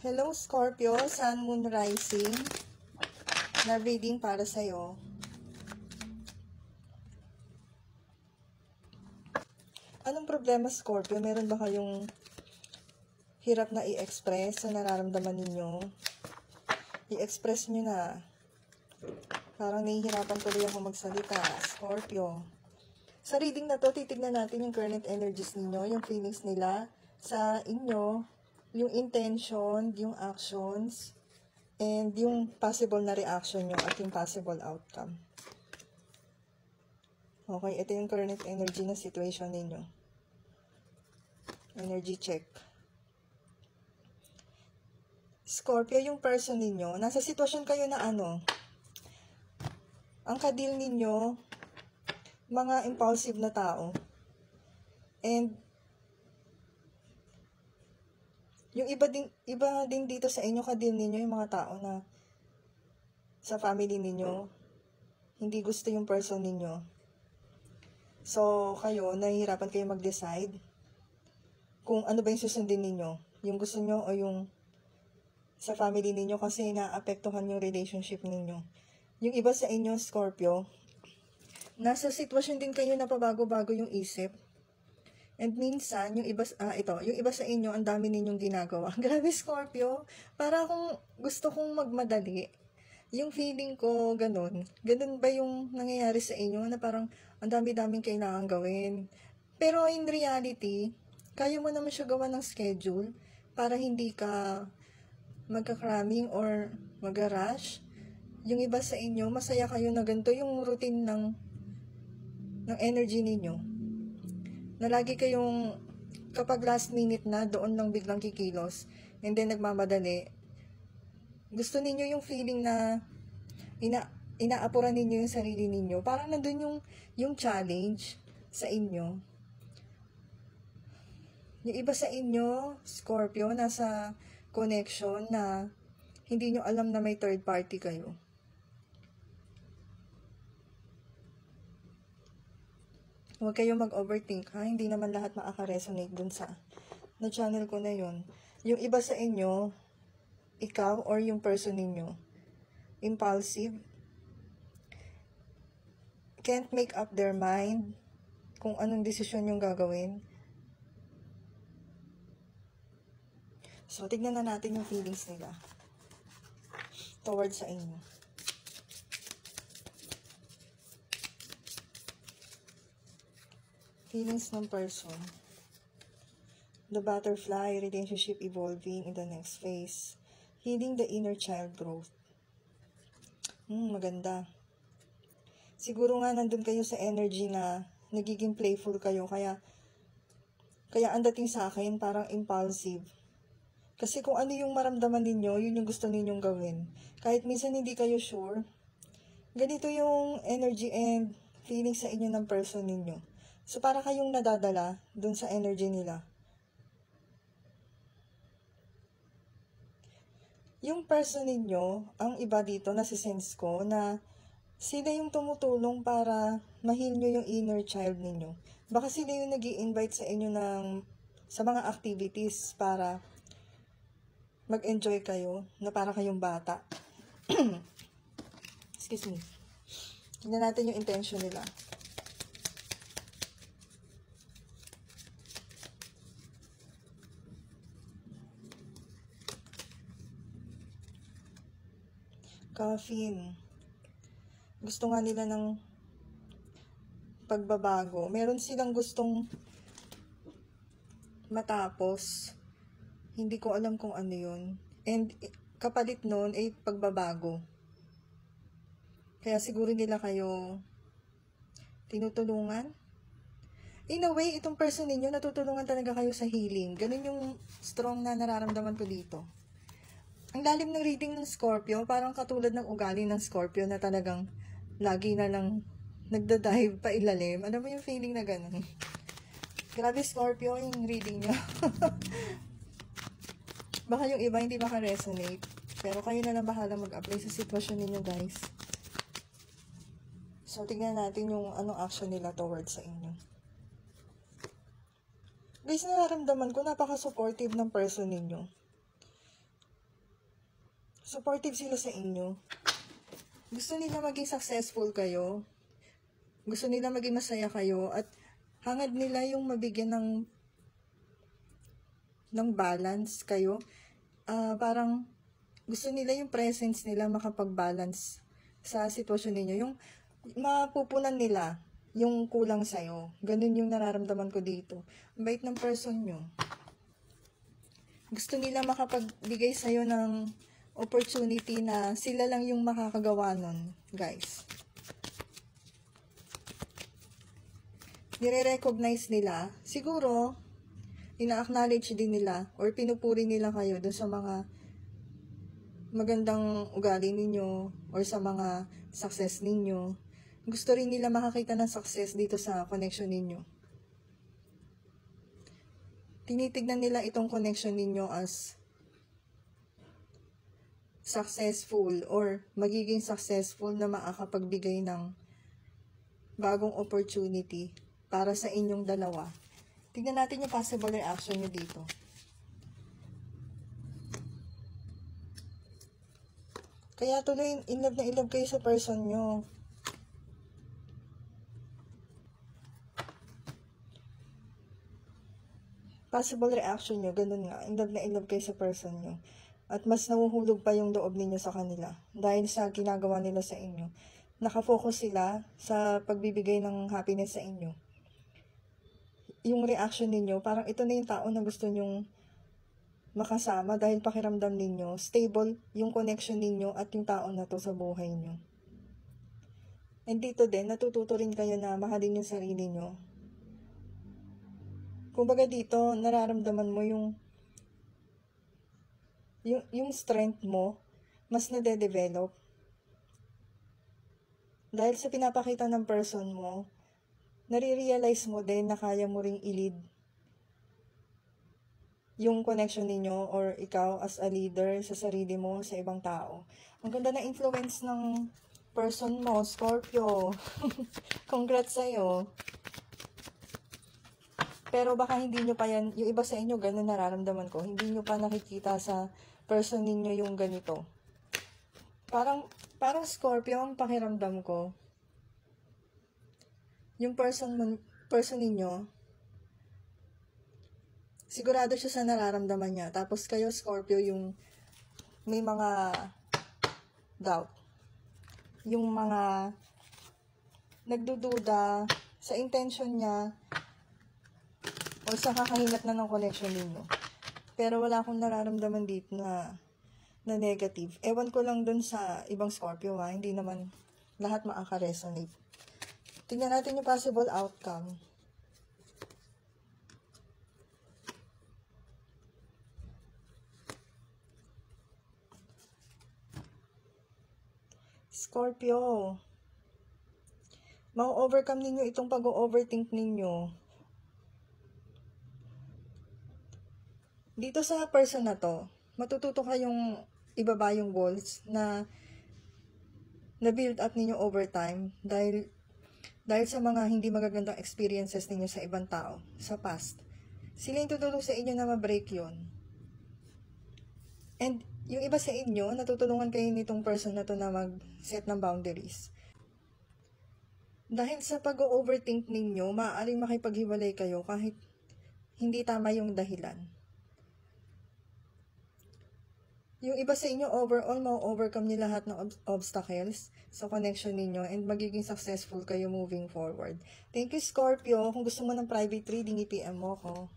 Hello Scorpio, Sun, Moon, Rising. Na reading para sa'yo. Anong problema Scorpio? Meron ba kayong hirap na i-express sa nararamdaman ninyo? I-express nyo na. Parang nahihirapan tuloy ako magsalita, Scorpio. Sa reading na to, titignan natin yung current energies ninyo, yung feelings nila sa inyo, yung intention, yung actions, and yung possible na reaction nyo at yung possible outcome. Okay, ito yung current energy na situation ninyo. Energy check. Scorpio, yung person ninyo, nasa sitwasyon kayo na ang kadil ninyo, mga impulsive na tao. And yung iba din dito sa inyo, kadil ninyo yung mga tao na sa family ninyo, hindi gusto yung person ninyo. So, kayo, nahihirapan kayo mag-decide kung ano ba yung susundin ninyo. Yung gusto nyo o yung sa family ninyo kasi naapektuhan yung relationship ninyo. Yung iba sa inyo, Scorpio, nasa sitwasyon din kayo na pabago-bago yung isip. And minsan, yung iba sa inyo, ang dami ninyong ginagawa. Grabe, Scorpio, para akong gusto kong magmadali. Yung feeling ko, ganun. Ganun ba yung nangyayari sa inyo na parang ang dami-daming kailangan gawin. Pero in reality, kaya mo naman siya gawa ng schedule para hindi ka magka-cramming or mag-rush. Yung iba sa inyo, masaya kayo na ganito yung routine ng energy ninyo. Na lagi kayong, kapag last minute na, doon lang biglang kikilos, and then nagmamadali. Gusto ninyo yung feeling na inaapuran ninyo yung sarili ninyo. Parang nandun yung challenge sa inyo. Yung iba sa inyo, Scorpio, nasa connection na hindi nyo alam na may third party kayo. Huwag kayong mag-overthink, ha? Hindi naman lahat makaka-resonate dun sa na-channel ko na yun. Yung iba sa inyo, ikaw or yung person ninyo, impulsive, can't make up their mind kung anong desisyon yung gagawin. So, tignan na natin yung feelings nila towards sa inyo. Feelings ng person. The butterfly, relationship evolving in the next phase. Healing the inner child growth. Maganda. Siguro nga nandun kayo sa energy na nagiging playful kayo. Kaya ang dating sa akin, parang impulsive. Kasi kung ano yung maramdaman ninyo, yun yung gusto ninyong gawin. Kahit minsan hindi kayo sure, ganito yung energy and feeling sa inyo ng person ninyo. So, para kayong nadadala dun sa energy nila. Yung person ninyo, ang iba dito, nasisense ko na sila yung tumutulong para ma-heal nyo yung inner child ninyo. Baka sila yung nag-i-invite sa inyo sa mga activities para mag-enjoy kayo, na para kayong bata. Excuse me. Tignan natin yung intention nila. Caffeine. Gusto nga nila ng pagbabago. Meron silang gustong matapos. Hindi ko alam kung ano yun. And kapalit nun ay pagbabago. Kaya siguro nila kayo tinutulungan. In a way, itong person ninyo, natutulungan talaga kayo sa healing. Ganun yung strong na nararamdaman ko dito. Ang lalim ng reading ng Scorpio, parang katulad ng ugali ng Scorpio na talagang lagi na lang nagdadive pa ilalim. Ano ba yung feeling na ganun? Grabe Scorpio, yung reading nyo. Baka yung iba hindi maka-resonate. Pero kayo na lang bahala mag-apply sa sitwasyon ninyo, guys. So, tingnan natin yung anong action nila towards sa inyo. Guys, nararamdaman ko napaka-supportive ng person ninyo. Supportive sila sa inyo. Gusto nila maging successful kayo. Gusto nila maging masaya kayo. At hangad nila yung mabigyan ng balance kayo. Parang gusto nila yung presence nila makapag-balance sa sitwasyon ninyo. Yung mapupunan nila yung kulang sa'yo. Ganun yung nararamdaman ko dito. Ang bait ng person nyo. Gusto nila makapagbigay sa'yo ng opportunity na sila lang yung makakagawa nun, guys. Nire-recognize nila. Siguro, ina-acknowledge din nila or pinupuri nila kayo dun sa mga magandang ugali ninyo or sa mga success ninyo. Gusto rin nila makakita ng success dito sa connection ninyo. Tinitignan nila itong connection ninyo as successful or magiging successful na makakapagbigay ng bagong opportunity para sa inyong dalawa. Tingnan natin yung possible reaction nyo dito. Kaya tuloy in love na in love kayo sa person nyo. Possible reaction nyo, ganun nga. In love na in love kayo sa person nyo. At mas nahuhulog pa yung loob ninyo sa kanila. Dahil sa ginagawa nila sa inyo. Nakafocus sila sa pagbibigay ng happiness sa inyo. Yung reaction ninyo, parang ito na yung tao na gusto nyong makasama dahil pakiramdam ninyo, stable yung connection ninyo at yung tao na to sa buhay nyo. And dito din, natututo rin kayo na mahalin yung sarili nyo. Kumbaga dito, nararamdaman mo yung strength mo, mas nade-develop. Dahil sa pinapakita ng person mo, nare-realize mo din na kaya mo ring i-lead yung connection ninyo or ikaw as a leader sa sarili mo, sa ibang tao. Ang ganda na influence ng person mo, Scorpio. Congrats sa'yo. Pero baka hindi nyo pa yan, yung iba sa inyo, ganun nararamdaman ko, hindi nyo pa nakikita sa person ninyo yung ganito. Parang Scorpio ang pakiramdam ko. Yung person ninyo, sigurado siya sa nararamdaman niya. Tapos kayo, Scorpio, yung may mga doubt. Yung mga nagdududa sa intention niya o sa kakahinat na ng connection ninyo. Pero wala akong nararamdaman dito na negative. Ewan ko lang dun sa ibang Scorpio ha. Hindi naman lahat makaka-resonate. Tingnan natin yung possible outcome. Scorpio, ma-overcome ninyo itong pag-overthink ninyo. Dito sa person na to, matututo kayong ibaba yung walls na build up ninyo over time dahil sa mga hindi magagandang experiences ninyo sa ibang tao, sa past. Sila yung tutulong sa inyo na ma-break yun. And yung iba sa inyo, natutulungan kayo nitong person na to na mag-set ng boundaries. Dahil sa pag-overthink ninyo, maaaring makipaghiwalay kayo kahit hindi tama yung dahilan. Yung iba sa inyo, overall, ma-overcome niyo lahat ng obstacles sa connection ninyo and magiging successful kayo moving forward. Thank you, Scorpio. Kung gusto mo ng private reading, i-PM mo ko.